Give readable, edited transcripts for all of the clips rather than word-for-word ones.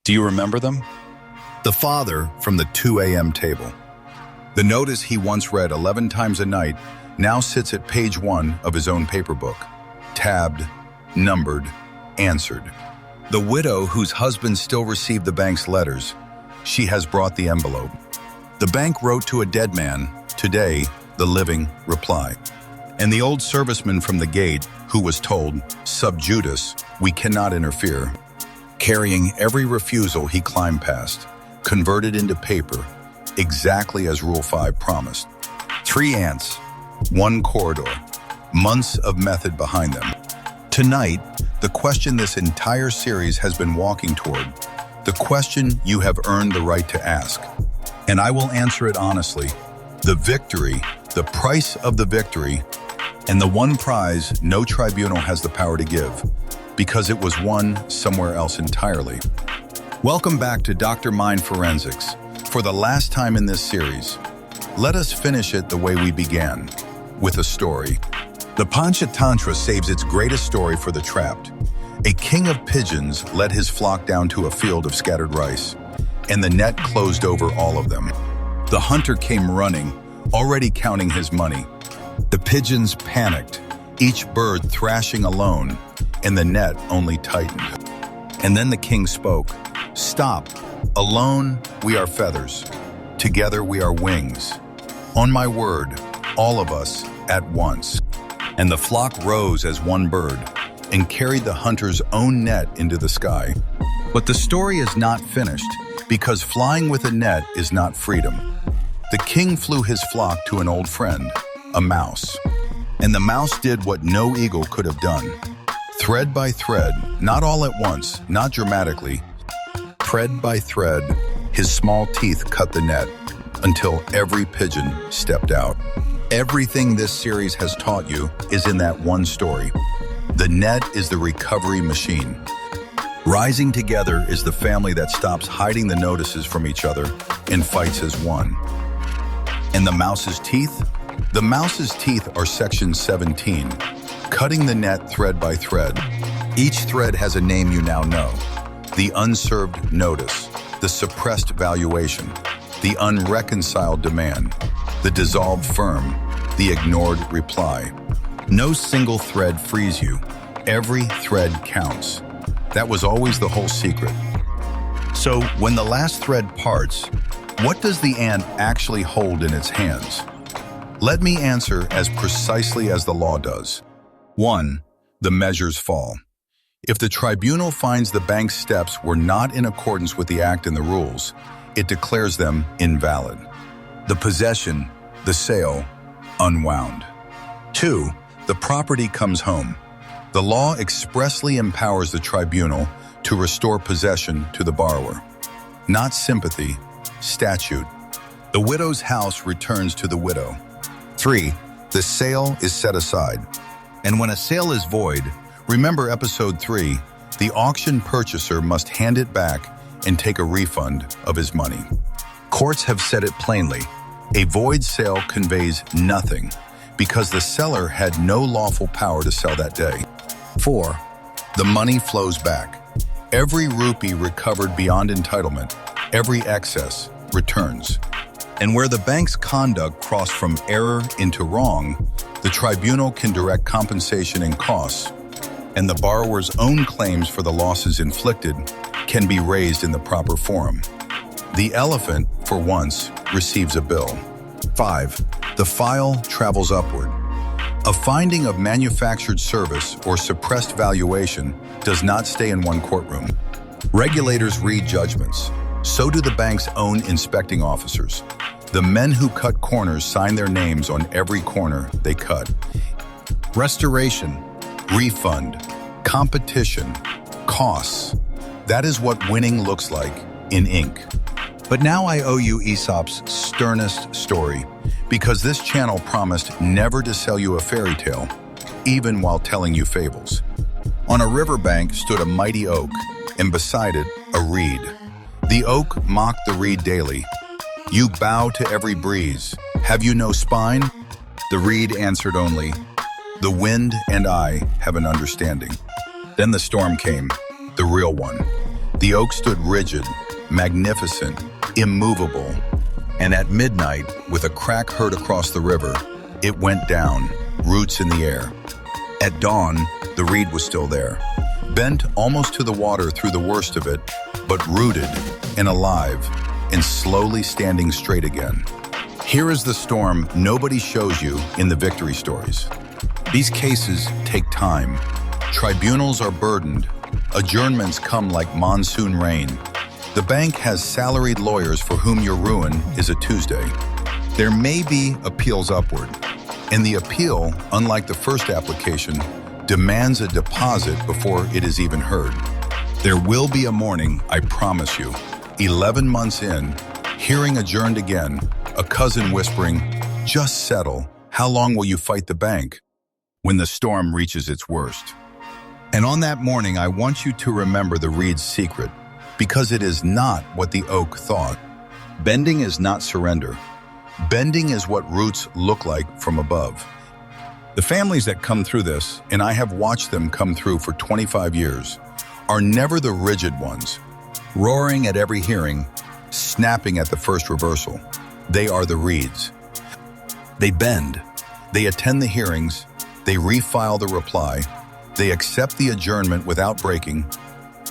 Do you remember them? The father from the 2 a.m. table. The notice he once read 11 times a night now sits at page 1 of his own paper book. Tabbed, numbered, answered. The widow whose husband still received the bank's letters. She has brought the envelope. The bank wrote to a dead man. Today, the living reply. And the old serviceman from the gate who was told, sub judice, we cannot interfere. Carrying every refusal he climbed past, converted into paper, exactly as Rule 5 promised. 3 ants, 1 corridor, months of method behind them. Tonight, the question this entire series has been walking toward, the question you have earned the right to ask. And I will answer it honestly. The victory, the price of the victory, and the one prize no tribunal has the power to give, because it was won somewhere else entirely. Welcome back to Dr. Mind Forensics. For the last time in this series, let us finish it the way we began, with a story. The Panchatantra saves its greatest story for the trapped. A king of pigeons led his flock down to a field of scattered rice, and the net closed over all of them. The hunter came running, already counting his money. The pigeons panicked, each bird thrashing alone, and the net only tightened. And then the king spoke. Stop. Alone, we are feathers. Together, we are wings. On my word, all of us at once. And the flock rose as one bird and carried the hunter's own net into the sky. But the story is not finished, because flying with a net is not freedom. The king flew his flock to an old friend, a mouse. And the mouse did what no eagle could have done. Thread by thread, not all at once, not dramatically. Thread by thread, his small teeth cut the net until every pigeon stepped out. Everything this series has taught you is in that one story. The net is the recovery machine. Rising together is the family that stops hiding the notices from each other and fights as one. And the mouse's teeth? The mouse's teeth are section 17, cutting the net thread by thread. Each thread has a name you now know. The unserved notice, the suppressed valuation, the unreconciled demand, the dissolved firm, the ignored reply. No single thread frees you. Every thread counts. That was always the whole secret. So when the last thread parts, what does the ant actually hold in its hands? Let me answer as precisely as the law does. 1. The measures fall. If the tribunal finds the bank's steps were not in accordance with the act and the rules, it declares them invalid. The possession, the sale, unwound. 2. The property comes home. The law expressly empowers the tribunal to restore possession to the borrower. Not sympathy, statute. The widow's house returns to the widow. 3. The sale is set aside. And when a sale is void, remember episode 3, the auction purchaser must hand it back and take a refund of his money. Courts have said it plainly. A void sale conveys nothing because the seller had no lawful power to sell that day. 4. The money flows back. Every rupee recovered beyond entitlement, every excess returns. And where the bank's conduct crossed from error into wrong, the tribunal can direct compensation and costs, and the borrower's own claims for the losses inflicted can be raised in the proper forum. The elephant, for once, receives a bill. 5. The file travels upward. A finding of manufactured service or suppressed valuation does not stay in one courtroom. Regulators read judgments. So do the bank's own inspecting officers. The men who cut corners sign their names on every corner they cut. Restoration, refund, competition, costs. That is what winning looks like in ink. But now I owe you Aesop's sternest story, because this channel promised never to sell you a fairy tale, even while telling you fables. On a riverbank stood a mighty oak, and beside it, a reed. The oak mocked the reed daily. You bow to every breeze. Have you no spine? The reed answered only, the wind and I have an understanding. Then the storm came, the real one. The oak stood rigid, magnificent, immovable, and at midnight, with a crack heard across the river, it went down, roots in the air. At dawn, the reed was still there, bent almost to the water through the worst of it, but rooted and alive and slowly standing straight again. Here is the storm nobody shows you in the victory stories. These cases take time. Tribunals are burdened. Adjournments come like monsoon rain. The bank has salaried lawyers for whom your ruin is a Tuesday. There may be appeals upward, and the appeal, unlike the first application, demands a deposit before it is even heard. There will be a morning, I promise you. 11 months in, hearing adjourned again, a cousin whispering, "Just settle. How long will you fight the bank?" when the storm reaches its worst. And on that morning, I want you to remember the reed's secret, because it is not what the oak thought. Bending is not surrender. Bending is what roots look like from above. The families that come through this, and I have watched them come through for 25 years, are never the rigid ones, roaring at every hearing, snapping at the first reversal. They are the reeds. They bend. They attend the hearings. They refile the reply. They accept the adjournment without breaking.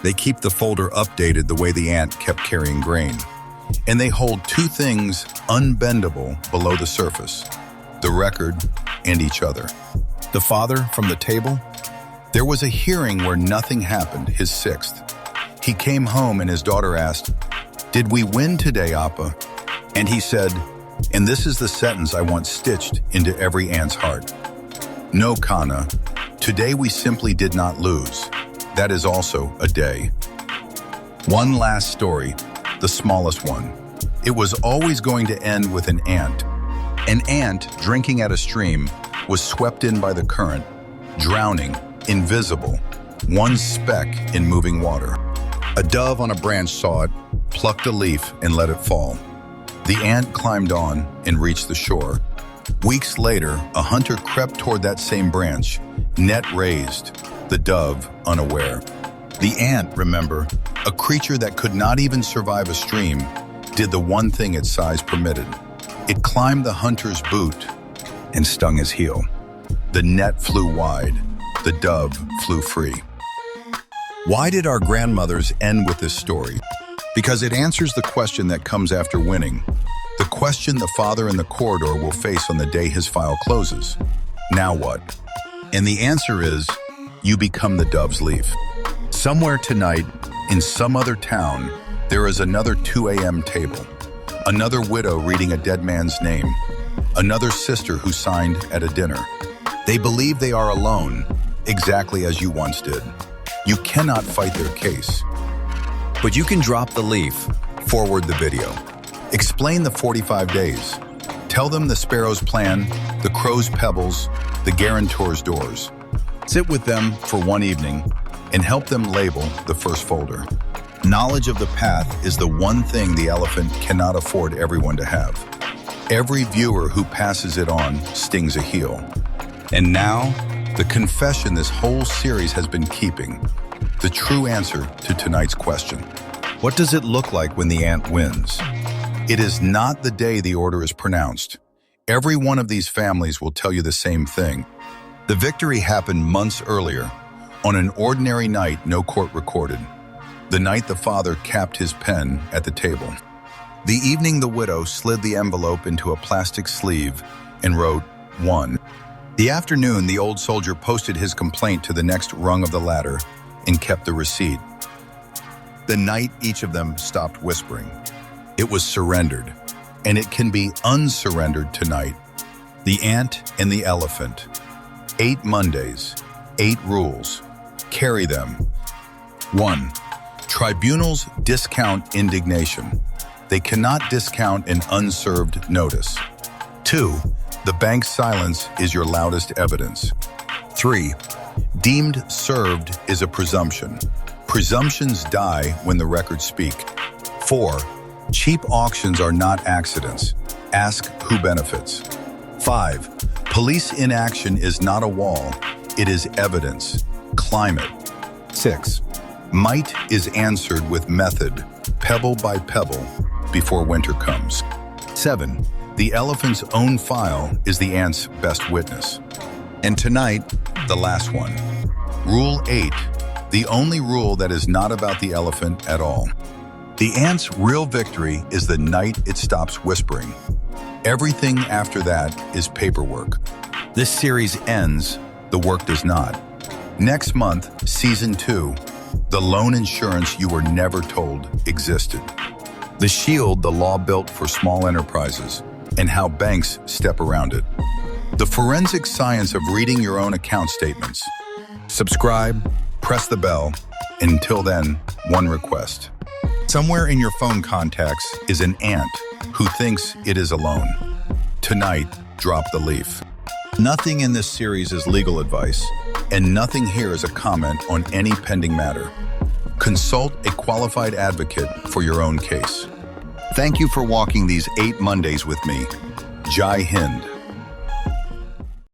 They keep the folder updated the way the ant kept carrying grain. And they hold two things unbendable below the surface: the record and each other. The father from the table? There was a hearing where nothing happened, his sixth. He came home and his daughter asked, "Did we win today, Appa?" And he said, and this is the sentence I want stitched into every ant's heart: "No, Kana, today we simply did not lose. That is also a day." One last story, the smallest one. It was always going to end with an ant. An ant drinking at a stream was swept in by the current, drowning, invisible, one speck in moving water. A dove on a branch saw it, plucked a leaf, and let it fall. The ant climbed on and reached the shore. Weeks later, a hunter crept toward that same branch, net raised, the dove unaware. The ant, remember, a creature that could not even survive a stream, did the one thing its size permitted. It climbed the hunter's boot and stung his heel. The net flew wide. The dove flew free. Why did our grandmothers end with this story? Because it answers the question that comes after winning, the question the father in the corridor will face on the day his file closes. Now what? And the answer is, you become the dove's leaf. Somewhere tonight, in some other town, there is another 2 a.m. table, another widow reading a dead man's name, another sister who signed at a dinner. They believe they are alone, exactly as you once did. You cannot fight their case. But you can drop the leaf, forward the video. Explain the 45 days. Tell them the sparrow's plan, the crow's pebbles, the guarantor's doors. Sit with them for one evening and help them label the first folder. Knowledge of the path is the one thing the elephant cannot afford everyone to have. Every viewer who passes it on stings a heel. And now, the confession this whole series has been keeping. The true answer to tonight's question. What does it look like when the ant wins? It is not the day the order is pronounced. Every one of these families will tell you the same thing. The victory happened months earlier, on an ordinary night no court recorded. The night the father capped his pen at the table. The evening the widow slid the envelope into a plastic sleeve and wrote 1. The afternoon the old soldier posted his complaint to the next rung of the ladder and kept the receipt. The night each of them stopped whispering. It was surrendered, and it can be unsurrendered tonight. The ant and the elephant. 8 Mondays, 8 rules. Carry them. 1. Tribunals discount indignation. They cannot discount an unserved notice. 2. The bank's silence is your loudest evidence. 3. Deemed served is a presumption. Presumptions die when the records speak. 4. Cheap auctions are not accidents. Ask who benefits. 5. Police inaction is not a wall. It is evidence. Climb it. 6. Might is answered with method, pebble by pebble, before winter comes. 7. The elephant's own file is the ant's best witness. And tonight, the last one. Rule 8, the only rule that is not about the elephant at all. The ant's real victory is the night it stops whispering. Everything after that is paperwork. This series ends, the work does not. Next month, Season 2, the loan insurance you were never told existed. The shield the law built for small enterprises, and how banks step around it. The forensic science of reading your own account statements. Subscribe, press the bell, and until then, one request. Somewhere in your phone contacts is an ant who thinks it is alone. Tonight, drop the leaf. Nothing in this series is legal advice, and nothing here is a comment on any pending matter. Consult a qualified advocate for your own case. Thank you for walking these 8 Mondays with me. Jai Hind.